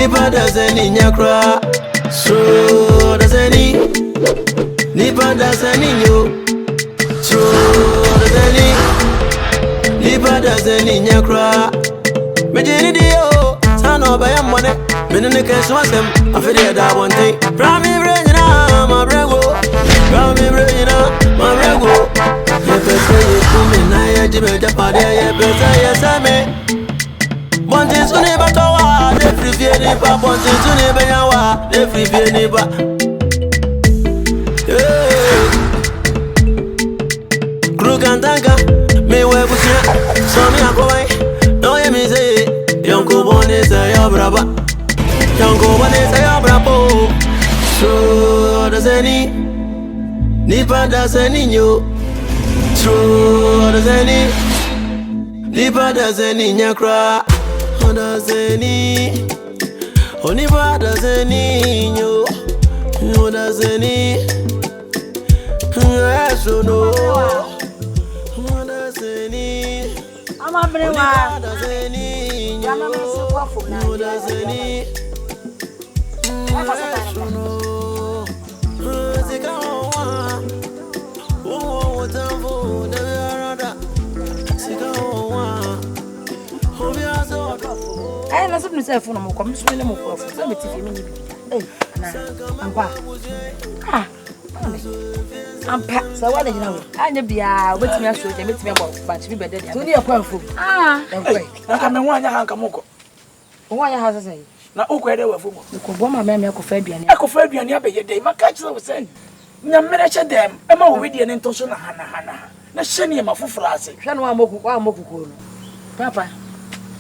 Nipa doesn't in your cry. So doesn't he? Nipa doesn't in you. So doesn't he? Nipa doesn't in your cry. Majini dio, son of a money. Minute cash was him. I feel that one thing. Prami Brena, my brego. Prami Brena, my brego. If I say you come in, I Jimmy Japadi, I better yes, I may. One thing to never tower, the free neighbor, one thing to never yawa, the free neighbor. Crook and tanker, may wear with you. So me, I go away. No, you may say, young Cobon is a brava. Young Cobon is a bravo. So does any Nipa does any you. So does any Nipa does any in your cry. How does any Nipa does any you. Who does any I so know. Who does any I'm a brave one. Does any who does any I so know. I na something say phone mo come so me mo for so me TV me ni bi eh na ampa ah ampa so what dey na we anya bia obetimi aso je betimi abo batch bi bede dia so ni ekwa fo enkwa aka me nwanya hanka moko nwanya ha say na ukwa ede wa fo mo ko bo ma me ko fa aduane abeye dey maka kire wo sen nya mere che dem e ma wo wedie ne ntoso na hana na hyene ma foforo ase hwe no amoku ko no papa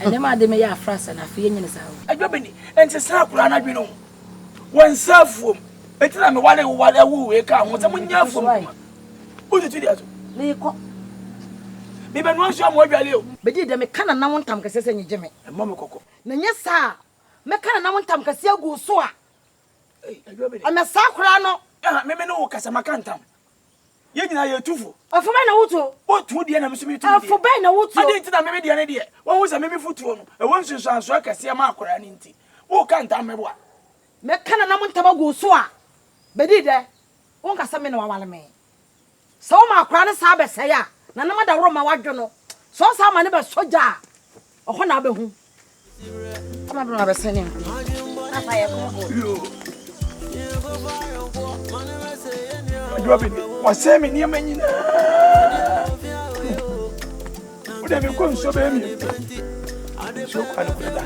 ene ma de me ya frasa na fe nyine sa adwabeni enti sa akura na dwenu won safuom etina me wale wo we ka ho se munya fuom o ti dia so me ko me be no aso am adwale o be di de me kana na wontam kase se nyije me e mama kokko na nya sa me kana na wontam kase agu so a adwabeni ame sa akura no me no kasa makantam ye nyina ye tufu afo be na wuto o tu die na me so me tu die afo be na wuto ade nti na me die na die won wo se me futuo no e won sunsu anso akase ma akora ni nti wo kantam me boa me kana na wontam agu so a be di de won kasa me na wawale me so ma akura ne sa be se ya na na mada woro ma wadwo no so sa ma ne be soja oho na be hu ama be na be se ne afa ye ko adwabeni wase me ni amanyina ude me ko nso be mi so kwa no kuda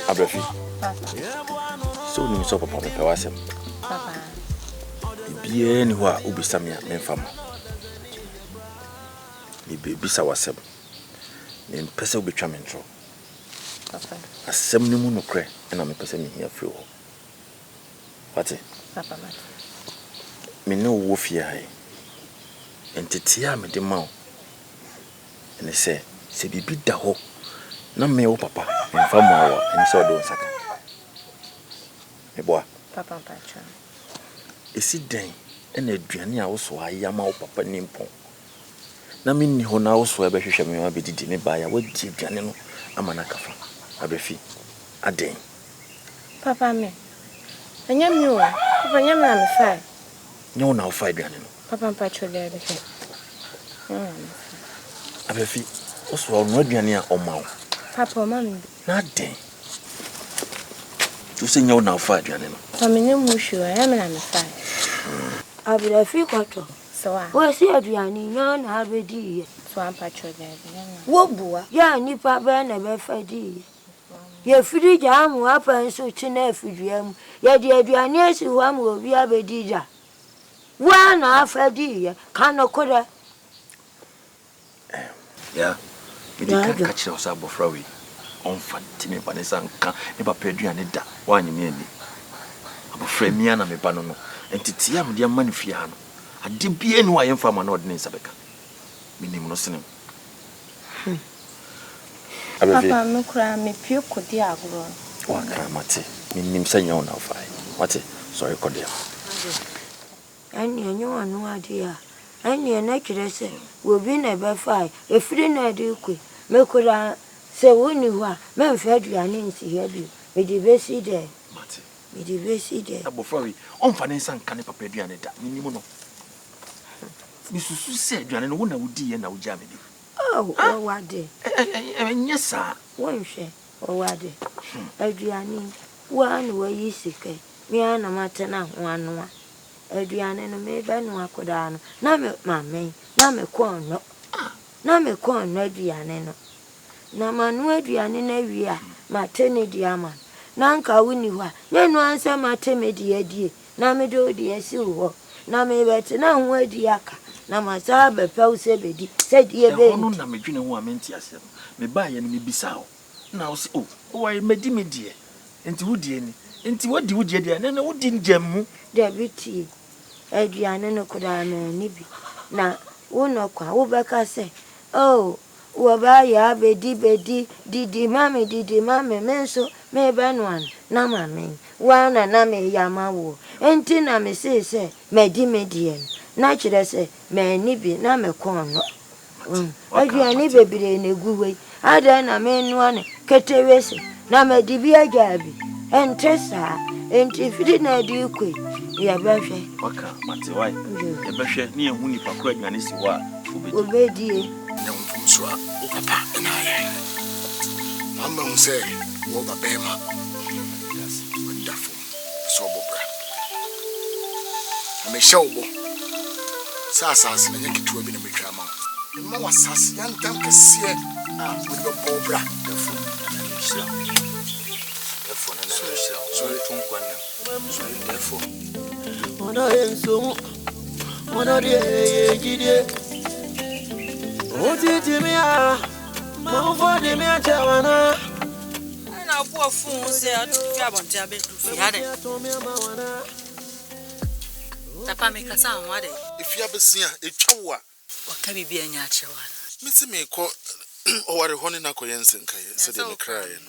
Abrafi so ni so papa me pe wasem Papa bibie ni ho a ubisam ya memfam ni bebisa wasem ni mpese ubetwa me ntro papa asem ni mu no kre na me pese me hia fri ho Wati? Papa mat. Me no wo fie hai. Entity a me de ma wo. Ene se bibi da ho. Na me wo papa, me fa mo awo, ene se odo nsaka. Me boa. Papa pacha. Esi den ene aduane a wo so ayama wo papa nimpon. Na me ni ho na wo so e be hwehwe me ma be didi me ba ya wadi aduane no amana kafa. Abefi. Aden. Papa me. Anyam you. Papa nyam na me fa. Nyo na wo fa aduane no. Papa pacha le be he. Abefi. Wo so no aduane a oma wo. Papa mami. Na den. Tu se nyo na wo fa aduane no. Papa me nyam hushu anyam na me fa. Abrafi kwato. So a. Wo si aduane nya na abedi. So am pacha le be. Wo bua. Ya nipa be na be fa di. Ye firi jamu apa nso chine afiduam. Ye di aduane asi ho am obi abedi ja. Wa na afadi ye kana koda. Yeah. Me dey catch us abofra we. On fantini panesa nka e ba peduane da. Wa anyime ani. Abofra mi ana me ba no no. Entity am de manifia ha no. Ade bie ni wa yemfa ma na odene nsabeka. Minim no senem. Papa me kura me pie kodi agoro. Wa kramate. Minim sanya ona ofai. Wate? Sorry kodia. Ani anyo anu ade a. Ani na kire se wo bi na be fa. Efiri na de ku. Me kura Se woni ho a me mfa aduane nsi ya bi. Me di besi de. Mate. Me di besi de. Abofra we on fa ne nsa nka ne papa aduane da. Ninim no. Me susu se aduane no wo na wodi ye na wo gya me bi. Oh, wade. Nyesa. Wonhwe. Wade. Aduane wa na wayi sike. Me ana matena ho anoa. Aduane no me ba no akoda no. Na me mame, na me kon no. Na me kon no aduane no. Na manu aduane na wi a matene di ama. Na nka woni ho a. Nyenu ansa mateme di adie. Na me do di asi ho. Na me bete na ho adi aka. Na masa be pew se bedi. Se die be. Ono na medwene ho a menti asem. Me ba ye no me bisa o. Na o se o why medie. Enti wodie ni. Enti wodi dia na wodi njammu. De biti. Aduane no koda na ni bi. Na wono kwa wo beka se. Oh, wo ba ya bedi didi mame menso me banwan na mame. Wana na me yama wo. Enti na me se medie. Na kire se me ni bi na me kon no. Aduane bebire na guwe. Ada na me nuane ketewese na me di bi ajabi. Entesa enti fidi na di kwe ya behwe. Waka mate why? Ya behwe ni ehu ni pakura aduane si ho a obedie. Na mfum so a o papa na ya. Mama mu se wo baba ma. Yes, wonderful. So bobra. Me shawbo. Sasa na nyakitu bi na metwa ma. Ma wasase yantam kese a wo be bobra. If you have seen a chawa, what can be a natural? Missy may call or a honey na coyensen, said the crying.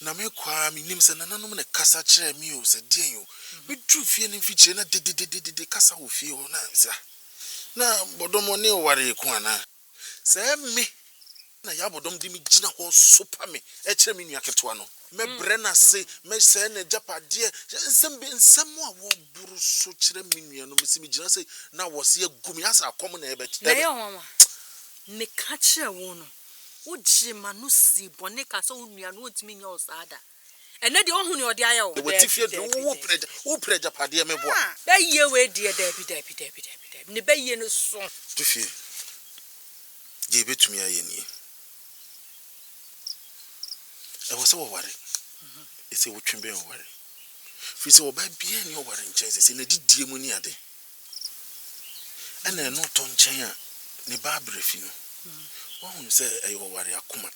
Na me kwa mi nim se na nanom ne kasa kire mi o se den yo me tru fie ne fiche na de kasa wo fie ho na sa na bodom ne ware ku ana se me na ya bodom de mi gina ho sopa me e kire mi nua ketwa no me bre na se me se na japade nsem a wo buru so kire mi nua no me se mi gina se na wo se agumi asa akom na e be na ye ho me ka kire wo no Uji manusi boneka so unua no otimi nya osada ene de ohunu ode aya wo we tifie do wo preja pade me boa da ye we de dabi ne ba ye no so tifie je betumi aye ni e wo se wo ware e se wo twembe wo ware fi se wo ba bia ni wo ware nchen se na didie mu ni ade ene no to nchen a ne ba brefi no wahun se ayo ware akoma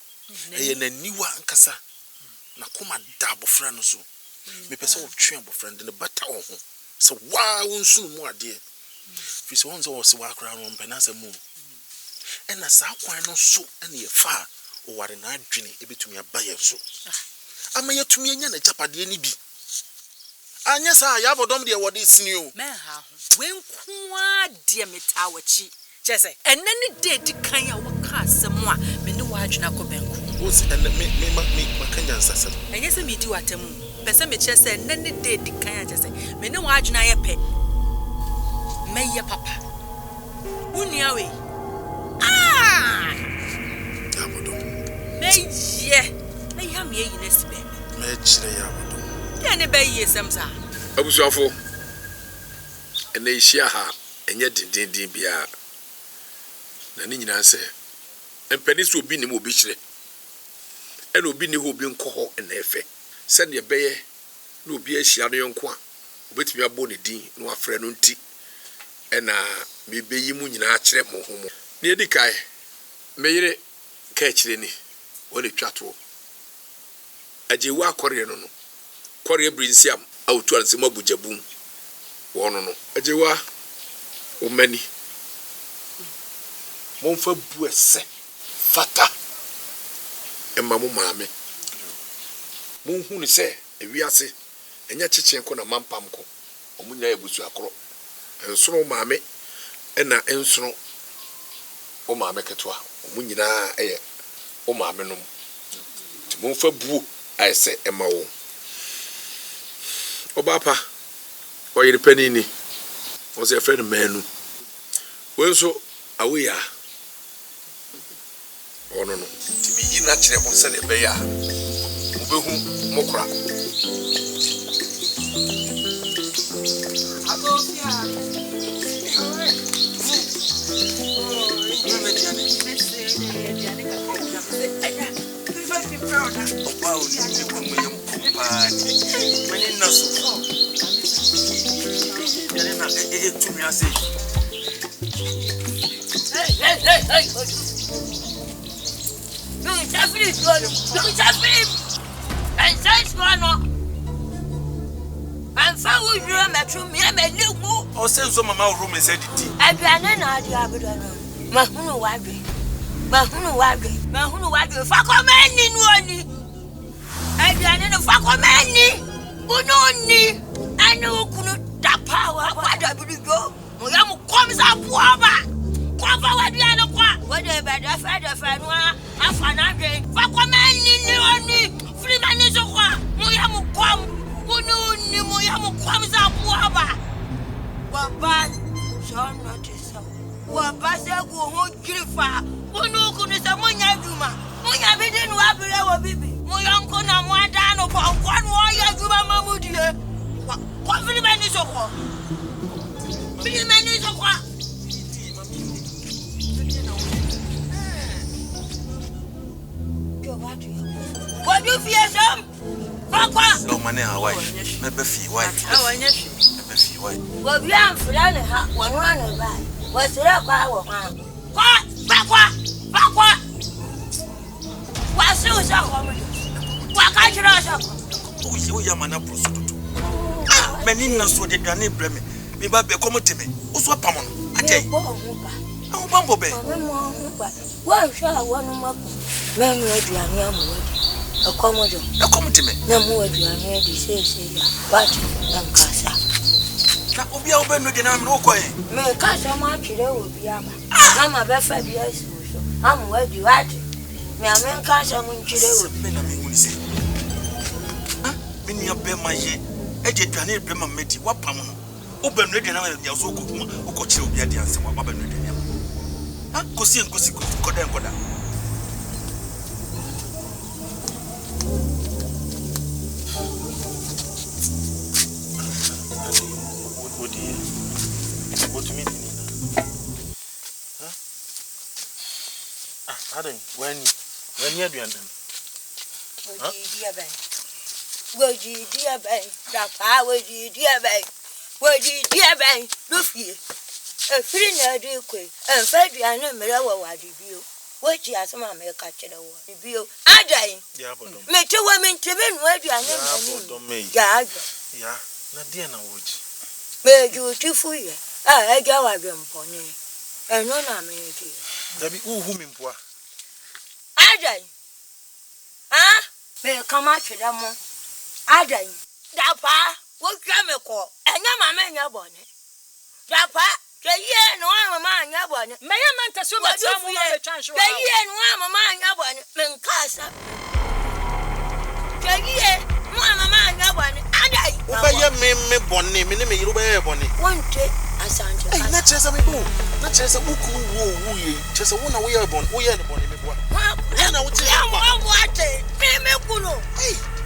eye na niwa nkasa na koma da abofra no so me pese wo twe abofra de ne bata wo ho se wa wonsunu mu ade fi se won se wo se wa akra no mpena se mu ena sa kwan no so ene ye fa wo ware na adwene ebetumi abaye so ama yetumi anya na japade ni bi anya sa ya bodom de wode sini o me ha ho wenku ade metawachi chese enani de di kan ya waka asem a me ne wa adwena ko benku o se me makanya nsasem enye se me di watemu pese me chese enani de di kan ya chese me ne wa adwena ye pe me ye papa unia we ya bodom me ya me yi nesibe me chire ya bodom ya ne be yi semsa abusuafo ene ihia ha enye dindindin bia na ni nyina se empani so obi ni mo obi kire ena obi ni ho obi nko ho na efe se ne beye na obi ahia no yonko a obetimi abo ne din no afre no nti ena me beyi mu nyina akire mo ho mo ne edikai meyire ka akire ni wole twato ajewa akore no kore brinsiam auto ansema bujabum wono no ajewa o mani monfa buese fata emma mo maame monhu ni se ewiase enya chechen ko na mampam ko omunya ebusu akoro ensono maame ena ensono o maame ketwa omunyina eye o maame no Timon for boo, I say, Emma. Obapa, or your penny was a friend of man. Well, so away are. Oh, no, to be in natural on Sunday Bay. Mokra. And says one. And found you a metro, me a new or send some of my room and said it. I ran an idea, Mahunu Waggy. Mahunu Waggy. Mahunu Waggy. Fakomani Nwani. I ran in a Fakomani. Unoni. I know couldn't that power. What I would go. Moyamu comes up. Cover what you are. Whatever the father Fanua. Afanage. Fakomani Nwani. Freeman is a one. Moyamu come. Unoni Moyamu comes up. Waba. Son notice. Wabasa go home grifa. Unu kunisa monya juma. Monya bidin wabire wa bibi. Moyanko na mwanda no kwa wa ya juma mamudie. Kwa vile mani sokwa. Vile mani sokwa. What do you fear some? Papa. No money Hawaii. Maybe fee white. How I never. Maybe fee white. Well, we are flying one run by. What's it up? What? Bakwa. What's your home? What can't you know? Oh, you man, prostitute. Many nuns would get any blame. Me baby come to me. What's what Pamon? I tell you. Oh, Bumblebee. One shall one more. Men ready and young wood. A commodore. Now come to me. No more do I hear the say, but and Casa. That will be open again. I'm no quiet. May Casa much there will be a man. I'm a better years. I'm where you at. May I make Casa Munchile? Men, I mean, we say. Many of them, my year. Edit and it, Bremer Meti, what Pamon. Open ready now, and you're so good. Who could you be at the answer? What happened with them? Cosi and Cosi could then go down. What to me, Adam, when you're doing them. Would you, dear Bay? Papa, would you, dear Bay? Would you, dear Bay? Luffy. A friend, I do quick. And Freddy, I know me. What do you? What you ask my make a catch the review. I die. Make 2 women to men where you are not. Yeah, Nadia, no wood. May you 2 for you. I go again, pony. And no, I mean, there be whom in poor. I die. Ah, may come out to them. I die. Dapa, what can I call? And your man, your bonnet. Dapa, the year no one man, your bonnet. May I meant to so much the chance. The year no one man, your bonnet. Mencasa. The year no one man, your bonnet. I die. Obey me, bonnet, minimum, you wear bonnet. One day, I sound not just a boo, not just a buku, just a one away upon, we are the bonnet. And I would say, I'm what? Hey,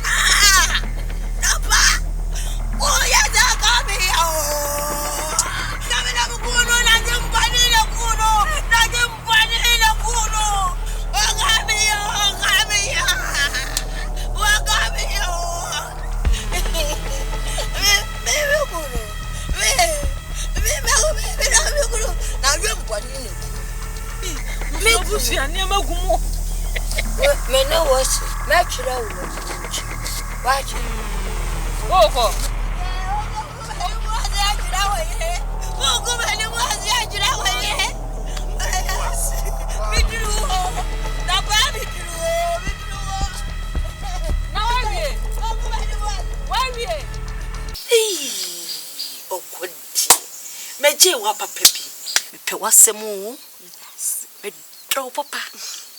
ah, Papa. Oh, yes, I got me. Oh, I'm going on. I can find it a kuno. I can find it in a kuno. Oh, got me. Oh, got me. What got me? Oh, baby, kuno. Baby, now you're putting it. Me, pussy, I never go. Me no was match it out. Watch it. Oh,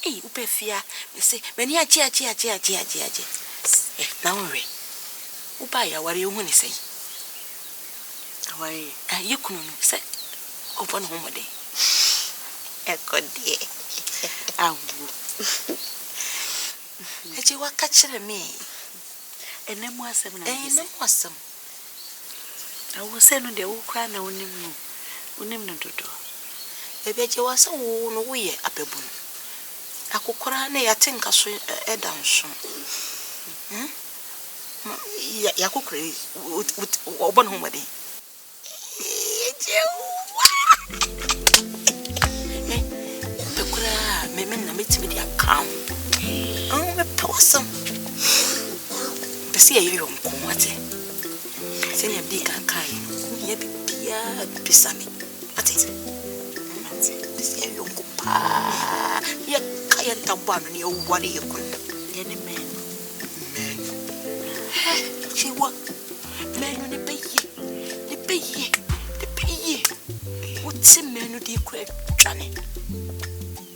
Hey, Upefia, we say, when you are chia. Now, Upaya, what do you want to say? You couldn't say, open home a day. Echo, dear. Had you were catching me? And then was some. I was sending the old crown on him. Unim to do. Maybe I was so no way up a boon. I could cry, I think I saw a dance. Yakukri would open home a day. The cry, Mamma meets me the account. Oh, a possum. The sea, you don't come what it. Send a big and kind. Yeah, Pisami. What is it? This year, you go pa. You're kind of one, and you're what you could. Any man. She what? Man, the pay. What's a man who did quite Johnny?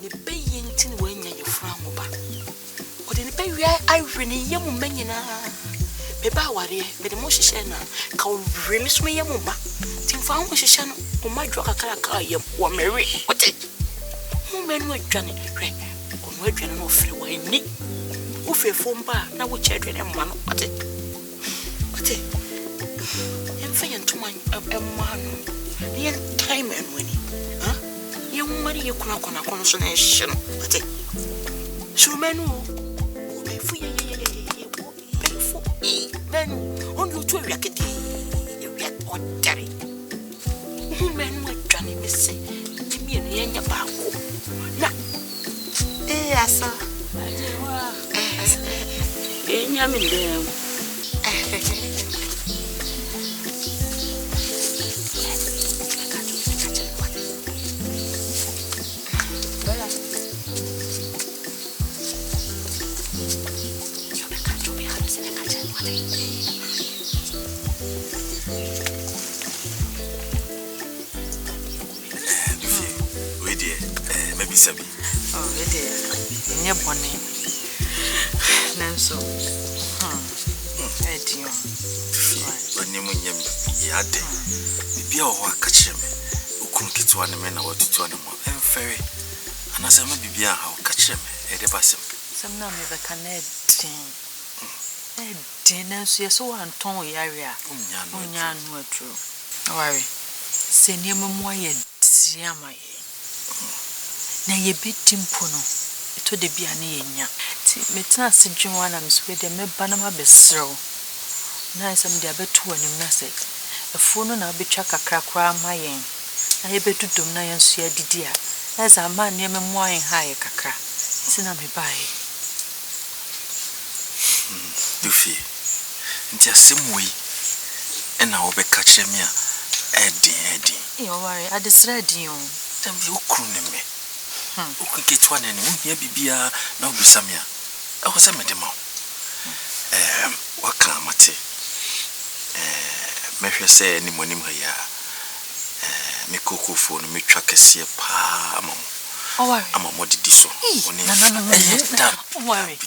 The paying tin when you're from over. What in the pay, I really young men. Eba wari be the most shena ka really so me yamma tin fa ho hihye no o ma dwo kakara yam wo meri ote mo menu adwane hwe o no adwane no ofre wa ni wo fefo mba na wo che adwane mma no ote emfa yentuma emma no yen time enwani ha yen mari yekuna kona kono so na hihye no ote so menu o be fu ye men on you to react you react on Terry. Men were trying to say, Jimmy and Yabaco. I saw. Benjamin there. Sabi. Oh, it is. In your bonnet. Nanso. Edio. When you mean yade. Bibi o wa kache me. Ukun kitwa ne me na watutu ne mo. Emfere. Anasa me bibi a ha kache me. E de basem. Some na me be kanedin. Edin nanso yeso wa nton yare a. Onya no atru. Worry. Se niam mo aye diama ye. Na ye betimpo no eto de bia na yenya ti metena sedwon na meswe de meba na mabesrew na isam de abeto anim na se efo no na betwa kakra kra mayen na ye betudum na yenso ya didi a na za ma na me moyen ha ye kakra ti na me bae Dufi nti asemoi ena wo be ka kire me a edin yo worry adesra din o tambi okru ne me ukiketwa nene unhia bibia na obisamia eho se medema waka mate mehwe se ni monim ha ya me kokofo no metwa kese pa amamo didi so oni worry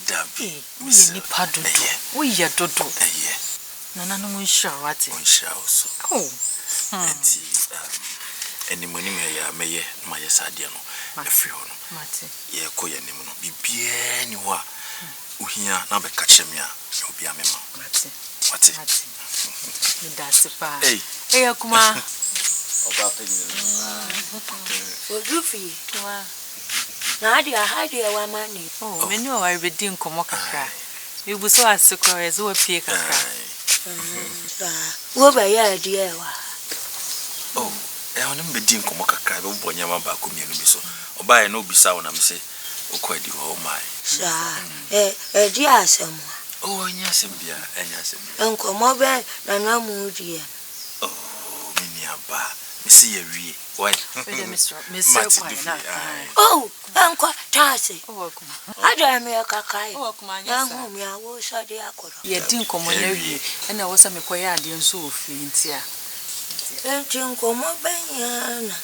we ni padodo we ye dodo nana no nsha wate nsha also enti eni monim ha ya meye maye sade no efri ho no mate ye ko ye nim no bibia ni ho a uhia na be ka kire me a obi amema mate ni dasipa akuma oba penye Odufi na dia wa mani meni o wa bedi nkomo kakra we bu so asekro ye zo pie kakra wo ba ya dia wa onim bedi nkomo kakra be bonya ma ba ko mienu bi so oba ye no bisa wona me se okwadi ho mai sa di asem nya sembia enya sembia nkomo be na na mu dia mini aba me se ye wie why Mr. Kwai anko tase ada me kakai na hu me awo so de akoro ye di nkomo na wie na wo se me koya ade nso ofiri ntia Entinko mo benyana.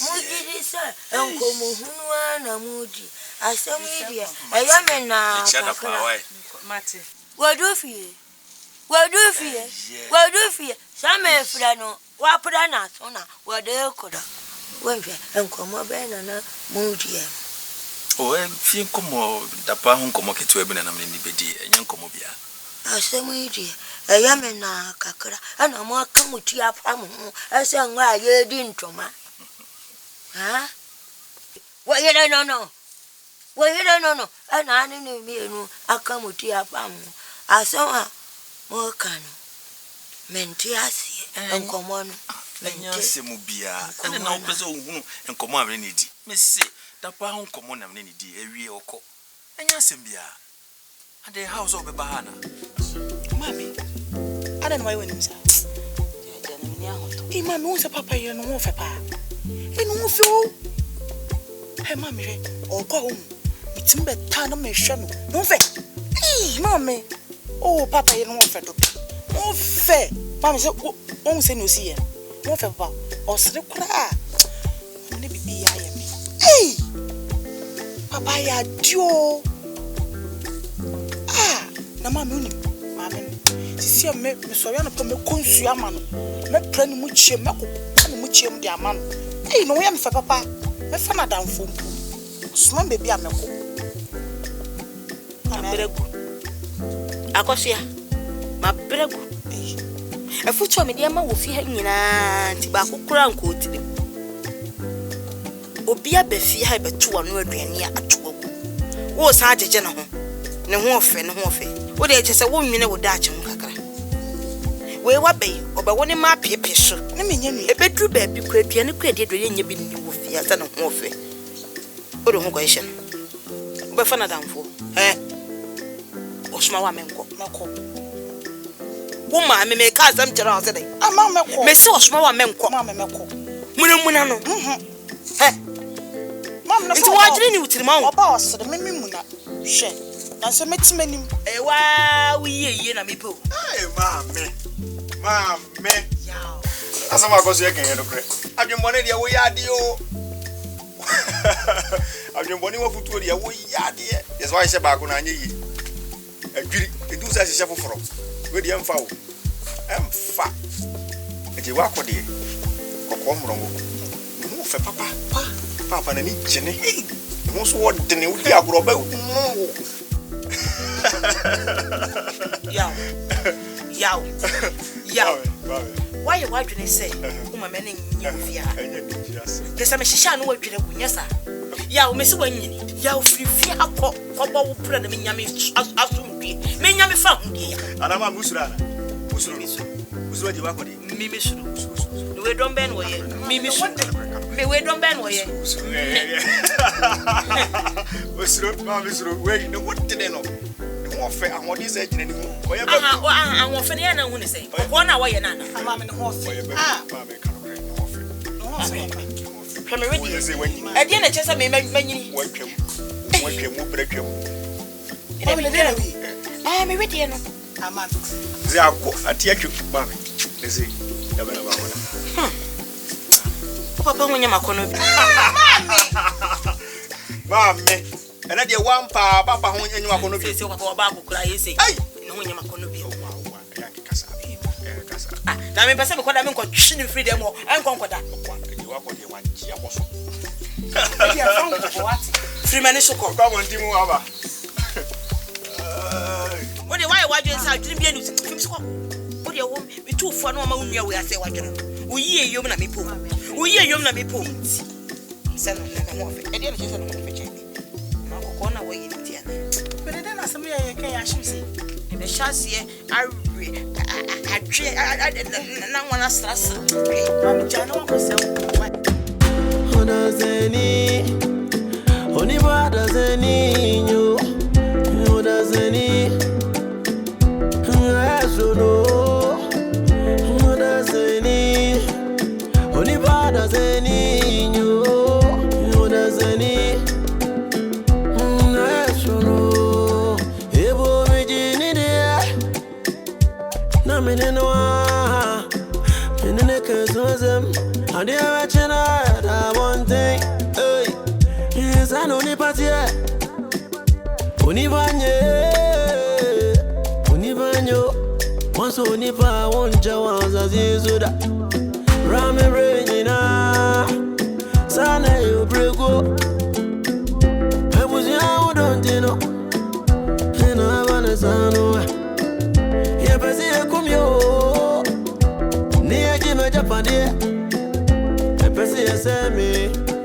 Mudi sa enko mo hunuana mudi. Asemidia. Ayamena kakra. Mate. Wadufie. Sama efra no. Wapra na so na wade koda. Wenhwe enko mo benyana mudi. Fi nkomo dapa ho nkomo ketewa bi na nam ni bedi enya nkomo bia. Asemidia. Ayamena kakra. Ana mo akamuti afam ho. Ese nwa ye di ntoma. Ha? Wayere no. Ana ani ni mienu akamuti afam. Asema mo kanu. Menti asie enkomo no. Enya semu bia. Ene na opese ohunu enkomo amre ni di. Mesi dapa ho nkomo nam ni di ewie oko. Enya sem bia. Ade house obeba hana. Mami. Ada no wani msa. Mami wonse papa ye no wo fe pa. Enu wo fe o. Hey mami re. Okwa wo. Mitimbe ta na me hwe no. No fe. Mami. Oh papa ye no wo fe do. Wo fe. Mami se won se no si ye. Wo fe papa. O sere kura. Mami bibi ya ye me. Papa ya dio. Na mami uni. Sisi me so ya no pa me konsu ama no me pra ni mu chie me ko ani mu chie mu di ama no no we am fa papa me fa na danfo suma bebi a me ko abregu akosia ma bregu afucho me dia ma wo fi ha nyina ti ba kokura nko otire obi abafi ha beto wano aduane a atogo wo sa ajeje ne ho ofe wo de chese wo nwene wo da ache ho kakra we wa be obawo ne ma pepe so ne menye nu ebedru ba bi kwa aduane kwa de do yenye bi ni wo fi ata ne ho ofe wo de ho ko yeshe wo be fa na danfo osuma wa menko wo ma me ka asam kira o se dai ama meko me se osuma wa menko ma meko muna no mam na so wa jiri ni wutiri ma wo oba osere me muna hwe na so metimanim wa wiye na me po Mame. Yaw. Asama ko se ken edokre. Adwembone dia wo yade o. Adwembone wo futuo dia wo yade. Yes why se ba ko na anye yi. Adwiri, edu sa se foforo. We dia mfa wo. Emfa. Eje wa ko de. Kokko mrongo. Mu fe papa na ni jene. Mu so wo de ne wo di agro ba wo. Yaw. Why you want to say, Uma Manning, Yavia? Yes, I'm a shisha no wadwire gunyasa. Yaw, Miss Wenny, yaw free hako, kobo put the minyami asum be. Minyami found dear. Anama Musrana. Musra di wako di. Mimi suru. We don't ban way. Mimi suru. Me we don't ban way. Musro, wait, no what did they know? Ofe amodi se jine ni mu oye ba ofe ne na hu ne se ko na wo ye na ama me no ofe ma me ka no ofe kame ready e die na chese me manyini watwam bretwam ina me le wi me ready no ama ze akọ ati atwa ma me eze ya bana ba wona papa wonya makono bi mame ena de wampa papa ho enyu makono bi se papa ba akukura yese ina wonya makono bi ya kasa na me pese me koda me nko twi ni freedom o enko nkoda de wako de wanchi aboso ya from what free money soko kwa monti mu aba o de why wadwen sa adwene bi anu fim soko o de wo me tu fo na ma unua we ase wadwen o yi eyom na me po se no na mo fe e de na chese no mo fe che na ko na wo yi ti ana but then asem ye kan ya shimse e be shasie awe adwe na wana stress mam jana wa ko se Ona zeni oni bada zeni nyo ona zeni asono ona zeni oni bada zeni nyo ona zeni asono ebo mijini de na meneno menene cause was them. And they are watching that one thing. Hey, yes, I know the party. Univanyo, once Unipa won't jawas as is with that. Rame Rainina, Sana, you brego. I was young, don't you know? And I want to say, yeah, but see, I come yo. Near Jim Japan, yeah. I say me.